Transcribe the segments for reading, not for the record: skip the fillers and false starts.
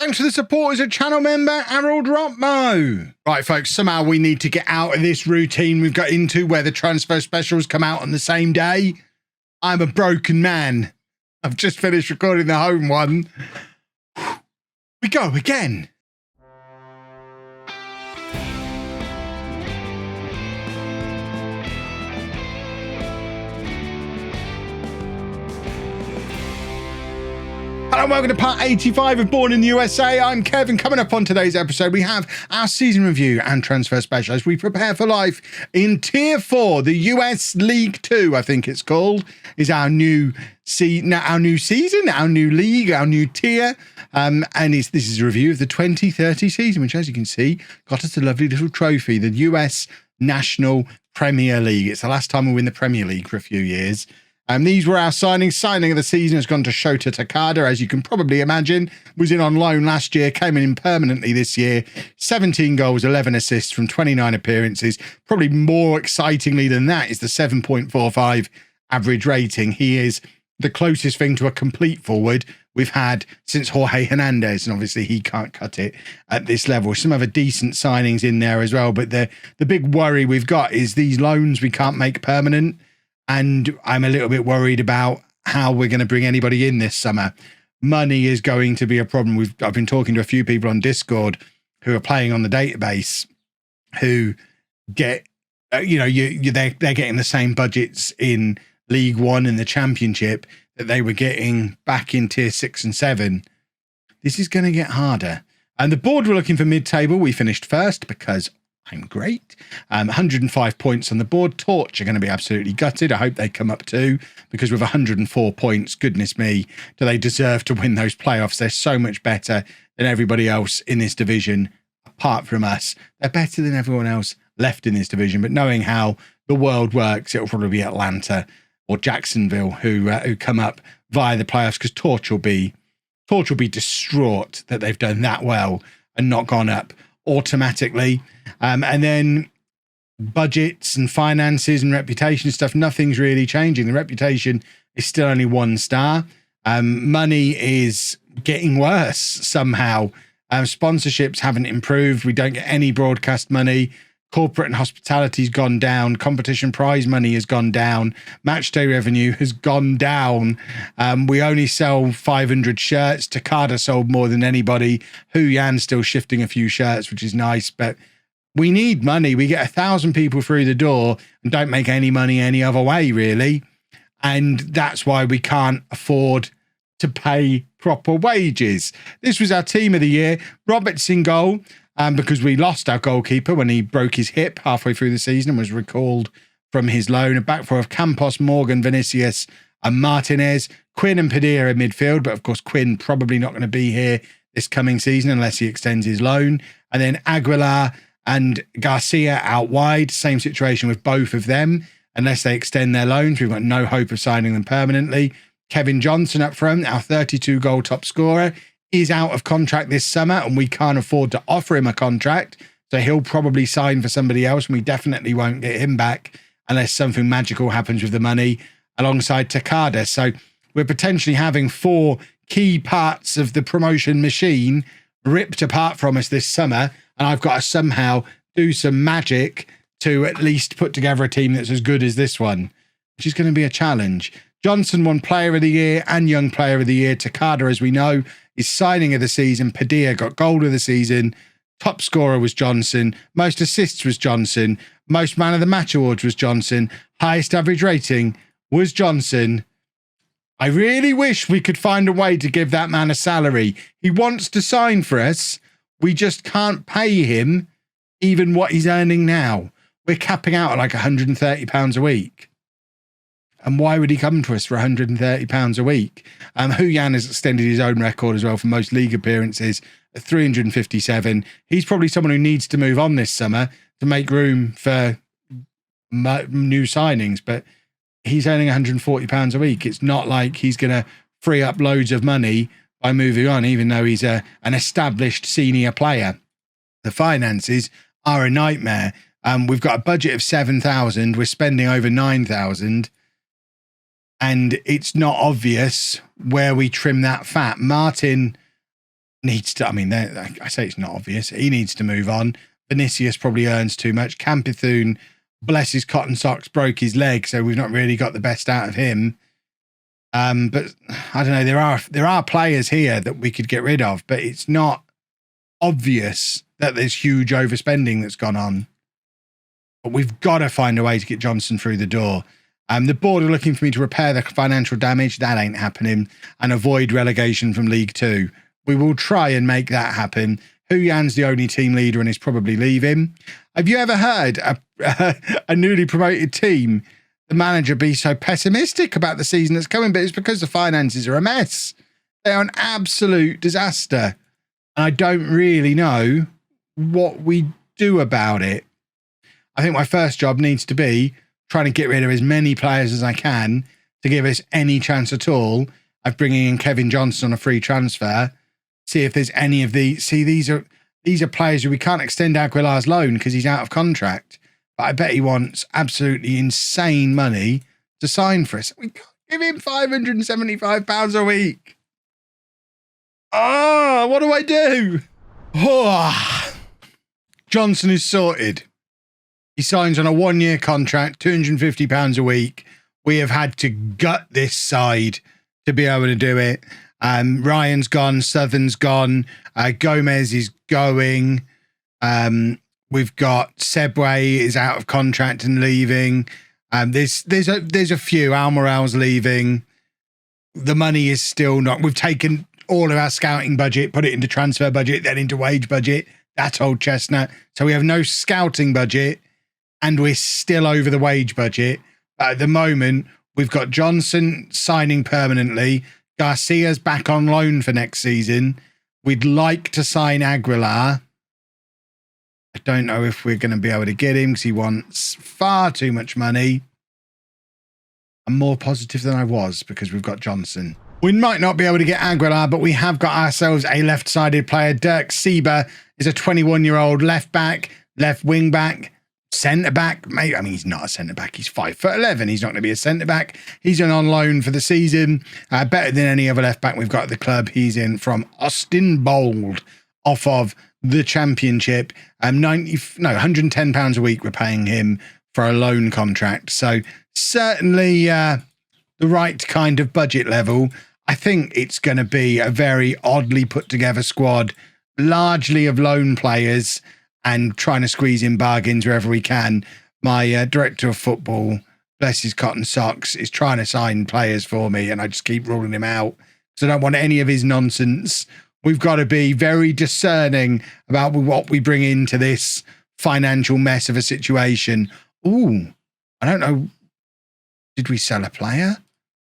Thanks to the support as a channel member, Harold Rotmo. Right, folks, somehow we need to get out of this routine we've got into where the transfer specials come out on the same day. I'm a broken man. I've just finished recording the home one. We go again. Hello and welcome to part 85 of Bourne in the USA. I'm Kevin. Coming up on today's episode, we have our season review and transfer special as we prepare for life in Tier 4. The US League 2, I think it's called, is our new season, our new league, our new tier. This is a review of the 2030 season, which, as you can see, got us a lovely little trophy, the US National Premier League. It's the last time we win the Premier League for a few years. These were our signings. Signing of the season has gone to Shota Takada, as you can probably imagine. Was in on loan last year, came in permanently this year. 17 goals, 11 assists from 29 appearances. Probably more excitingly than that is the 7.45 average rating. He is the closest thing to a complete forward we've had since Jorge Hernandez, and obviously he can't cut it at this level. Some other decent signings in there as well, but the big worry we've got is these loans we can't make permanent. And I'm a little bit worried about how we're going to bring anybody in this summer. Money is going to be a problem. I've been talking to a few people on Discord who are playing on the database who get, they're getting the same budgets in League One and the Championship that they were getting back in Tier 6 and 7. This is going to get harder. And the board were looking for mid-table. We finished first because I'm great. 105 points on the board. Torch are going to be absolutely gutted. I hope they come up too, because with 104 points, goodness me, do they deserve to win those playoffs? They're so much better than everybody else in this division, apart from us. They're better than everyone else left in this division, but knowing how the world works, it'll probably be Atlanta or Jacksonville who come up via the playoffs, because Torch will be distraught that they've done that well and not gone up automatically. And then budgets and finances and reputation stuff, nothing's really changing. The reputation is still only 1 star. Money is getting worse somehow. Sponsorships haven't improved. We don't get any broadcast money. Corporate and hospitality's gone down. Competition prize money has gone down. Match day revenue has gone down. We only sell 500 shirts. Takada sold more than anybody. Huyan's still shifting a few shirts, which is nice, but we need money. We get 1,000 people through the door and don't make any money any other way, really. And that's why we can't afford to pay proper wages. This was our team of the year. Roberts in goal, because we lost our goalkeeper when he broke his hip halfway through the season and was recalled from his loan. A back four of Campos, Morgan, Vinicius and Martinez. Quinn and Padilla in midfield, but of course Quinn probably not going to be here this coming season unless he extends his loan. And then Aguilar and Garcia out wide. Same situation with both of them. Unless they extend their loans, we've got no hope of signing them permanently. Kevin Johnson up front, our 32-goal top scorer, is out of contract this summer, and we can't afford to offer him a contract. So he'll probably sign for somebody else, and we definitely won't get him back unless something magical happens with the money, alongside Takada. So we're potentially having 4 key parts of the promotion machine ripped apart from us this summer. And I've got to somehow do some magic to at least put together a team that's as good as this one, which is going to be a challenge. Johnson won Player of the Year and Young Player of the Year. Takada, as we know, is signing of the season. Padilla got goal of the season. Top scorer was Johnson. Most assists was Johnson. Most man of the match awards was Johnson. Highest average rating was Johnson. I really wish we could find a way to give that man a salary. He wants to sign for us. We just can't pay him even what he's earning now. We're capping out at like £130 a week. And why would he come to us for £130 a week? Huyan has extended his own record as well for most league appearances at 357. He's probably someone who needs to move on this summer to make room for new signings, but he's earning £140 a week. It's not like he's going to free up loads of money by moving on, even though he's an established senior player. The finances are a nightmare. We've got a budget of 7,000. We're spending over 9,000. And it's not obvious where we trim that fat. Martin needs to, I mean, I say it's not obvious. He needs to move on. Vinicius probably earns too much. Campithune, bless his cotton socks, broke his leg, so we've not really got the best out of him. But I don't know, there are players here that we could get rid of, but it's not obvious that there's huge overspending that's gone on. But we've got to find a way to get Johnson through the door. The board are looking for me to repair the financial damage. That ain't happening. And avoid relegation from League Two. We will try and make that happen. Huyan's the only team leader and is probably leaving. Have you ever heard a newly promoted team, the manager, be so pessimistic about the season that's coming? But it's because the finances are a mess. They are an absolute disaster. And I don't really know what we do about it. I think my first job needs to be trying to get rid of as many players as I can to give us any chance at all of bringing in Kevin Johnson on a free transfer. See if there's any of the... See, these are players who we can't extend Aguilar's loan because he's out of contract. But I bet he wants absolutely insane money to sign for us. We can't give him £575 a week. Oh, what do I do? Oh. Johnson is sorted. He signs on a 1-year contract, £250 a week. We have had to gut this side to be able to do it. Ryan's gone, Southern's gone, Gomez is going. We've got Sebway is out of contract and leaving. There's a few. Almoral's leaving. The money is still not. We've taken all of our scouting budget, put it into transfer budget, then into wage budget. That's old chestnut. So we have no scouting budget, and we're still over the wage budget. At the moment, we've got Johnson signing permanently. Garcia's back on loan for next season. We'd like to sign Aguilar. I don't know if we're going to be able to get him because he wants far too much money. I'm more positive than I was because we've got Johnson. We might not be able to get Aguilar, but we have got ourselves a left-sided player. Dirk Sieber is a 21-year-old left back, left wing back, centre back. Maybe, I mean, he's not a centre back. He's 5'11". He's not going to be a centre back. He's on loan for the season. Better than any other left back we've got at the club. He's in from Austin Bold off of the Championship. £110 a week we're paying him for a loan contract. So certainly the right kind of budget level. I think it's going to be a very oddly put together squad, largely of loan players, and trying to squeeze in bargains wherever we can. My director of football, bless his cotton socks, is trying to sign players for me, and I just keep ruling him out because I don't want any of his nonsense. We've got to be very discerning about what we bring into this financial mess of a situation. Ooh, I don't know. Did we sell a player?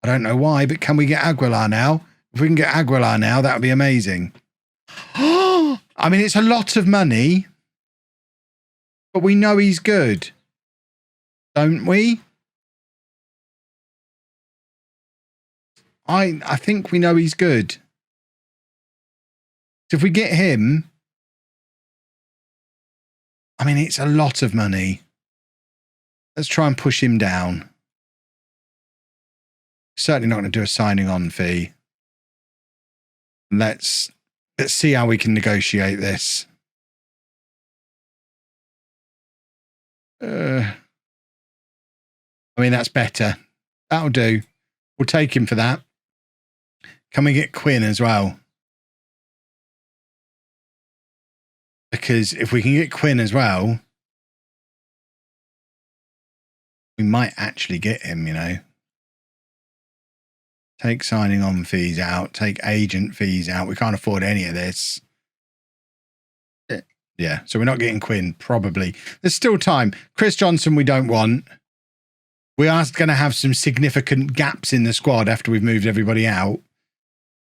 I don't know why, but can we get Aguilar now? If we can get Aguilar now, that would be amazing. I mean, it's a lot of money, but we know he's good, don't we? I think we know he's good. So if we get him, I mean, it's a lot of money. Let's try and push him down. Certainly not going to do a signing on fee. Let's see how we can negotiate this. I mean, that's better. That'll do. We'll take him for that. Can we get Quinn as well? Because if we can get Quinn as well, we might actually get him, you know. Take signing on fees out. Take agent fees out. We can't afford any of this. Yeah, so we're not getting Quinn, probably. There's still time. Chris Johnson we don't want. We are going to have some significant gaps in the squad after we've moved everybody out.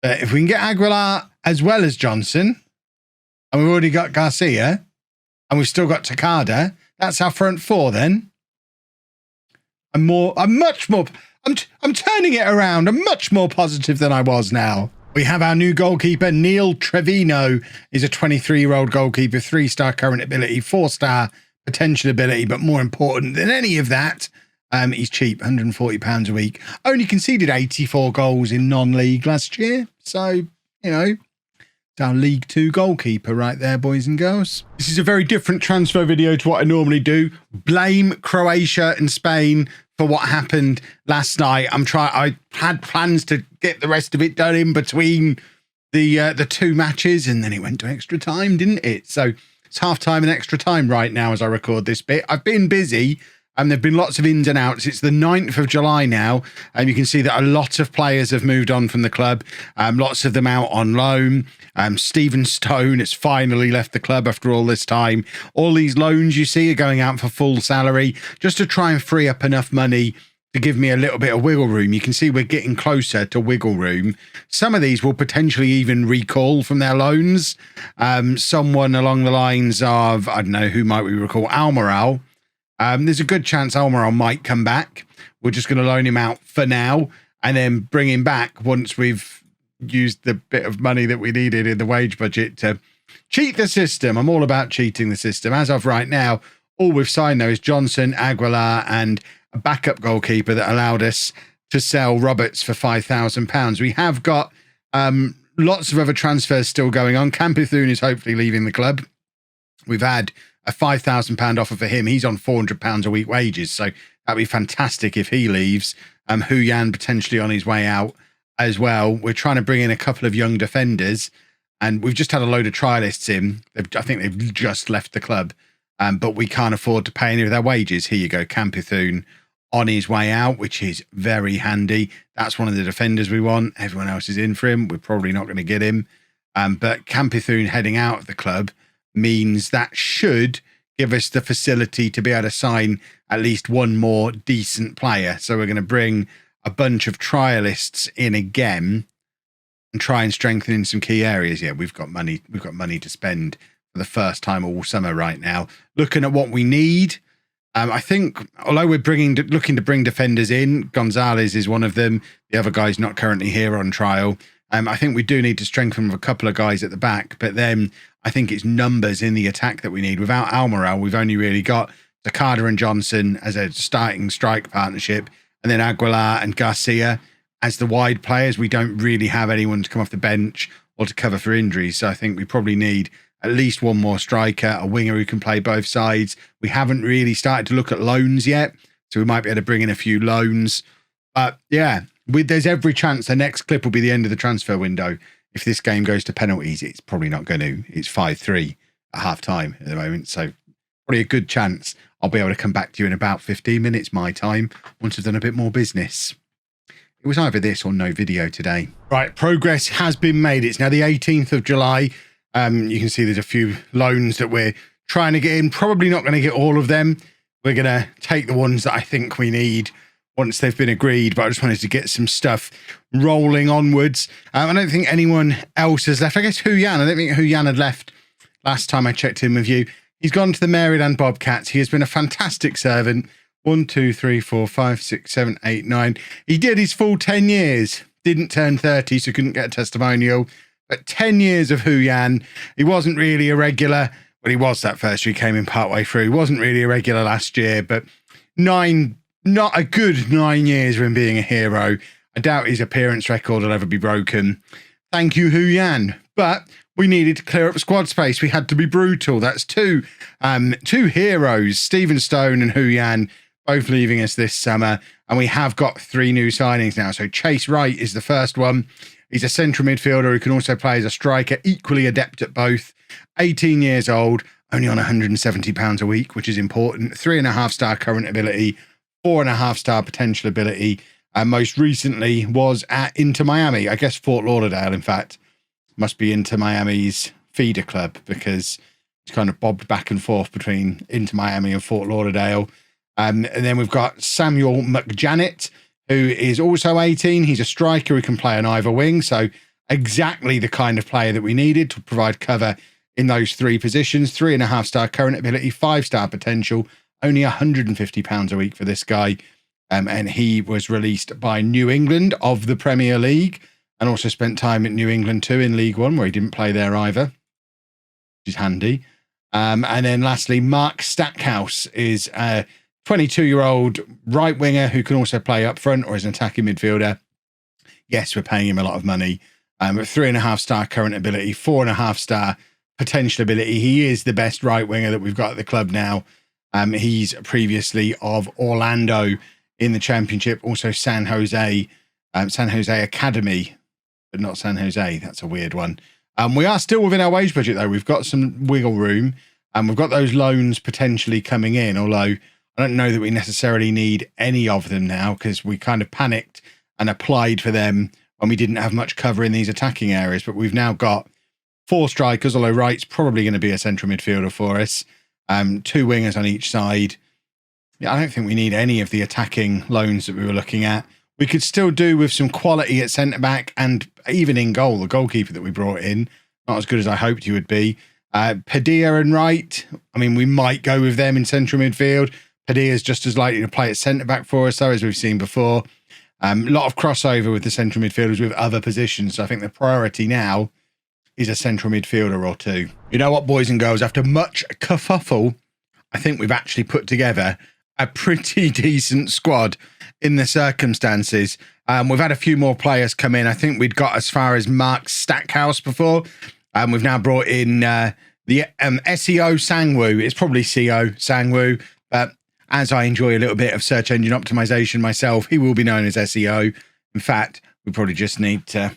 But if we can get Aguilar as well as Johnson, and we've already got Garcia, and we've still got Takada, that's our front four then. I'm turning it around. I'm much more positive than I was now. We have our new goalkeeper, Neil Trevino, is a 23-year-old goalkeeper, 3-star current ability, 4-star potential ability, but more important than any of that, he's cheap, £140 a week. Only conceded 84 goals in non-league last year. So, you know, Our League Two goalkeeper right there, boys and girls. This is a very different transfer video to what I normally do. Blame Croatia and Spain for what happened last night. I had plans to get the rest of it done in between the two matches, and then it went to extra time, didn't it? So it's half time and extra time right now as I record this bit. I've been busy. There've been lots of ins and outs. It's the 9th of July now. You can see that a lot of players have moved on from the club. Lots of them out on loan. Stephen Stone has finally left the club after all this time. All these loans you see are going out for full salary just to try and free up enough money to give me a little bit of wiggle room. You can see we're getting closer to wiggle room. Some of these will potentially even recall from their loans. Someone along the lines of, I don't know, who might we recall? Almiral. There's a good chance Almiral might come back. We're just going to loan him out for now and then bring him back once we've used the bit of money that we needed in the wage budget to cheat the system. I'm all about cheating the system. As of right now, all we've signed though is Johnson, Aguilar and a backup goalkeeper that allowed us to sell Roberts for £5,000. We have got lots of other transfers still going on. Campbethune is hopefully leaving the club. We've had a £5,000 offer for him. He's on £400 a week wages, so that'd be fantastic if he leaves. Huyan potentially on his way out as well. We're trying to bring in a couple of young defenders, and we've just had a load of trialists in. I think they've just left the club, but we can't afford to pay any of their wages. Here you go, Campbethune on his way out, which is very handy. That's one of the defenders we want. Everyone else is in for him. We're probably not going to get him, but Campbethune heading out of the club means that should give us the facility to be able to sign at least one more decent player. So we're going to bring a bunch of trialists in again and try and strengthen in some key areas. Yeah, we've got money to spend for the first time all summer right now. Looking at what we need, I think although we're looking to bring defenders in, Gonzalez is one of them. The other guy's not currently here on trial. I think we do need to strengthen with a couple of guys at the back, but then I think it's numbers in the attack that we need. Without Almiral, we've only really got Takada and Johnson as a starting strike partnership, and then Aguilar and Garcia as the wide players. We don't really have anyone to come off the bench or to cover for injuries, so I think we probably need at least one more striker, a winger who can play both sides. We haven't really started to look at loans yet, so we might be able to bring in a few loans. But yeah, there's every chance the next clip will be the end of the transfer window. If this game goes to penalties, it's probably not going to. It's 5-3 at half time at the moment. So probably a good chance I'll be able to come back to you in about 15 minutes, my time, once I've done a bit more business. It was either this or no video today. Right, progress has been made. It's now the 18th of July. You can see there's a few loans that we're trying to get in. Probably not going to get all of them. We're going to take the ones that I think we need once they've been agreed, but I just wanted to get some stuff rolling onwards. I don't think anyone else has left. I guess Huyan. I don't think Huyan had left last time I checked in with you. He's gone to the Maryland Bobcats. He has been a fantastic servant. 1, 2, 3, 4, 5, 6, 7, 8, 9. He did his full 10 years. Didn't turn 30, so couldn't get a testimonial. But 10 years of Huyan. He wasn't really a regular. Well, he was that first year. He came in partway through. He wasn't really a regular last year, but not a good 9 years of him being a hero. I doubt his appearance record will ever be broken. Thank you, Huyan. But we needed to clear up squad space. We had to be brutal. That's two heroes, Stephen Stone and Huyan, both leaving us this summer. And we have got 3 new signings now. So Chase Wright is the first one. He's a central midfielder who can also play as a striker, equally adept at both. 18 years old, only on £170 a week, which is important. 3.5-star current ability, 4.5-star potential ability. Most recently was at Inter Miami. I guess Fort Lauderdale, in fact, must be Inter Miami's feeder club because it's kind of bobbed back and forth between Inter Miami and Fort Lauderdale. And then we've got Samuel McJanet, who is also 18. He's a striker who can play on either wing. So exactly the kind of player that we needed to provide cover in those 3 positions. 3.5-star current ability, 5-star potential, only £150 a week for this guy. And he was released by New England of the Premier League and also spent time at New England too in League One, where he didn't play there either, which is handy. And then lastly, Mark Stackhouse is a 22-year-old right winger who can also play up front or as an attacking midfielder. Yes, we're paying him a lot of money. 3.5-star current ability, 4.5-star potential ability. He is the best right winger that we've got at the club now. He's previously of Orlando in the Championship, also San Jose Academy, but not San Jose. That's a weird one. We are still within our wage budget, though. We've got some wiggle room, and we've got those loans potentially coming in, although I don't know that we necessarily need any of them now, because we kind of panicked and applied for them when we didn't have much cover in these attacking areas. But we've now got 4 strikers, although Wright's probably going to be a central midfielder for us. 2 wingers on each side. Yeah, I don't think we need any of the attacking loans that we were looking at. We could still do with some quality at centre-back and even in goal. The goalkeeper that we brought in, not as good as I hoped he would be. Padilla and Wright, I mean, we might go with them in central midfield. Padilla's just as likely to play at centre-back for us, though, as we've seen before. A lot of crossover with the central midfielders with other positions. So I think the priority now is a central midfielder or 2. You know what, boys and girls? After much kerfuffle, I think we've actually put together a pretty decent squad in the circumstances. We've had a few more players come in. I think we'd got as far as Mark Stackhouse before. We've now brought in the SEO Sangwoo. It's probably CO Sangwoo, but as I enjoy a little bit of search engine optimization myself, he will be known as SEO. In fact, we probably just need to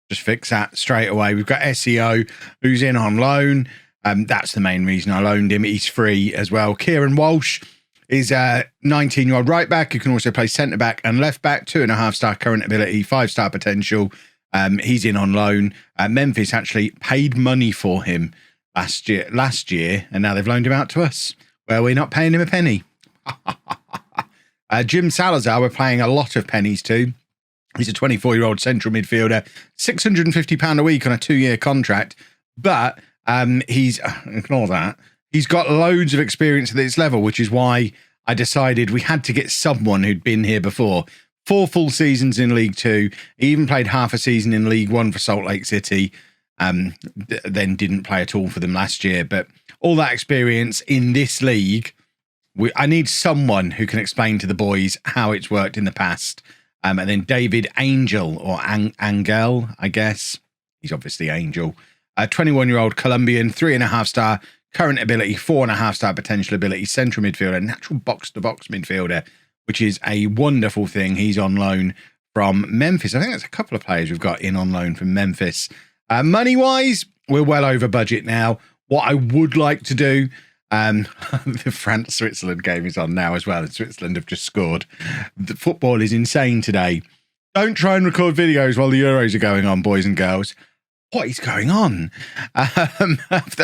just fix that straight away. We've got SEO, who's in on loan. That's the main reason I loaned him. He's free as well. Kieran Walsh is a 19-year-old right back who can also play centre back and left back. 2.5-star current ability, 5-star potential. He's in on loan. Memphis actually paid money for him last year, and now they've loaned him out to us, where we're not paying him a penny. Jim Salazar, we're paying a lot of pennies to. He's a 24-year-old central midfielder, £650 a week on a 2-year contract, but ignore that. He's got loads of experience at this level, which is why I decided we had to get someone who'd been here before. 4 full seasons in League 2. He even played half a season in League 1 for Salt Lake City. Then didn't play at all for them last year. But all that experience in this league, I need someone who can explain to the boys how it's worked in the past. And then David Angel, or Angel, I guess. He's obviously Angel. A 21-year-old Colombian, 3.5-star current ability, 4.5-star potential ability, central midfielder, natural box-to-box midfielder, which is a wonderful thing. He's on loan from Memphis. I think there's a couple of players we've got in on loan from Memphis. Money-wise, we're well over budget now. What I would like to do, the France-Switzerland game is on now as well, and Switzerland have just scored. The football is insane today. Don't try and record videos while the Euros are going on, boys and girls. What is going on? That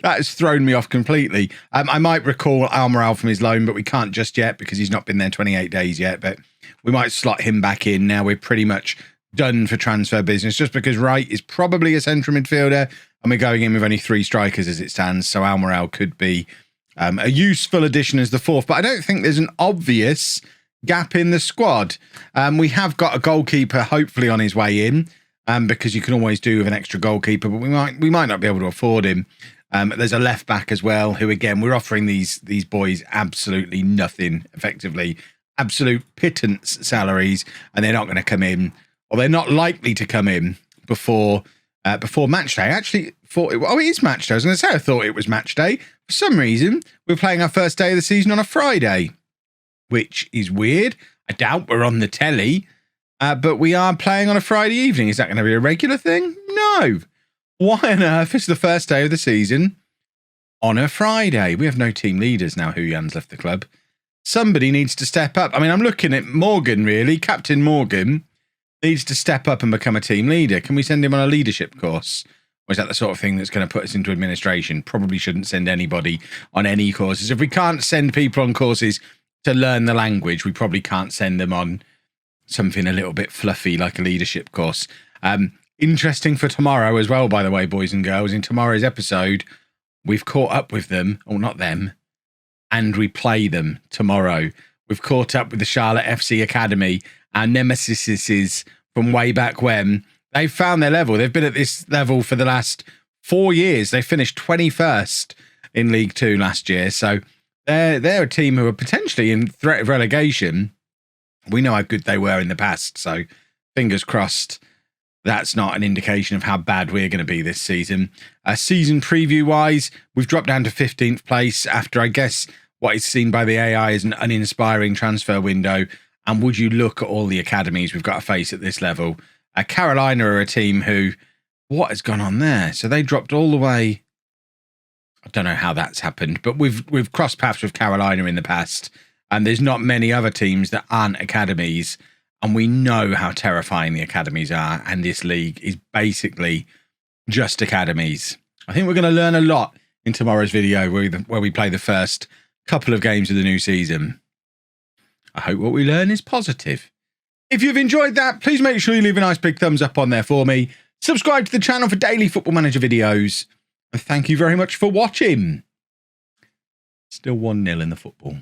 has thrown me off completely. I might recall Almiral from his loan, but we can't just yet because he's not been there 28 days yet. But we might slot him back in now. We're pretty much done for transfer business, just because Wright is probably a central midfielder and we're going in with only 3 strikers as it stands. So Almiral could be a useful addition as the 4th, but I don't think there's an obvious gap in the squad. We have got a goalkeeper hopefully on his way in. Because you can always do with an extra goalkeeper, but we might not be able to afford him. There's a left back as well, who again we're offering these boys absolutely nothing, effectively absolute pittance salaries, and they're not going to come in, or they're not likely to come in before match day. I actually thought it is match day. I was going to say I thought it was match day. For some reason, we're playing our first day of the season on a Friday, which is weird. I doubt we're on the telly. But we are playing on a Friday evening. Is that going to be a regular thing? No. Why on earth is the first day of the season on a Friday? We have no team leaders now. Huyan's left the club. Somebody needs to step up. I mean, I'm looking at Morgan, really. Captain Morgan needs to step up and become a team leader. Can we send him on a leadership course? Or is that the sort of thing that's going to put us into administration? Probably shouldn't send anybody on any courses. If we can't send people on courses to learn the language, we probably can't send them on something a little bit fluffy like a leadership course. Interesting for tomorrow as well, by the way, boys and girls. In tomorrow's episode, we've caught up with them, or not them, and we play them tomorrow. We've caught up with the Charlotte FC Academy, our nemesises from way back when. They've found their level. They've been at this level for the last 4 years. They finished 21st in League 2 last year. So they're a team who are potentially in threat of relegation. We know how good they were in the past, so fingers crossed that's not an indication of how bad we're going to be this season. Season preview-wise, we've dropped down to 15th place after, I guess, what is seen by the AI as an uninspiring transfer window. And would you look at all the academies we've got to face at this level? Carolina are a team who, what has gone on there? So they dropped all the way. I don't know how that's happened, but we've crossed paths with Carolina in the past, and there's not many other teams that aren't academies. And we know how terrifying the academies are, and this league is basically just academies. I think we're going to learn a lot in tomorrow's video where we play the first couple of games of the new season. I hope what we learn is positive. If you've enjoyed that, please make sure you leave a nice big thumbs up on there for me. Subscribe to the channel for daily Football Manager videos. And thank you very much for watching. Still 1-0 in the football.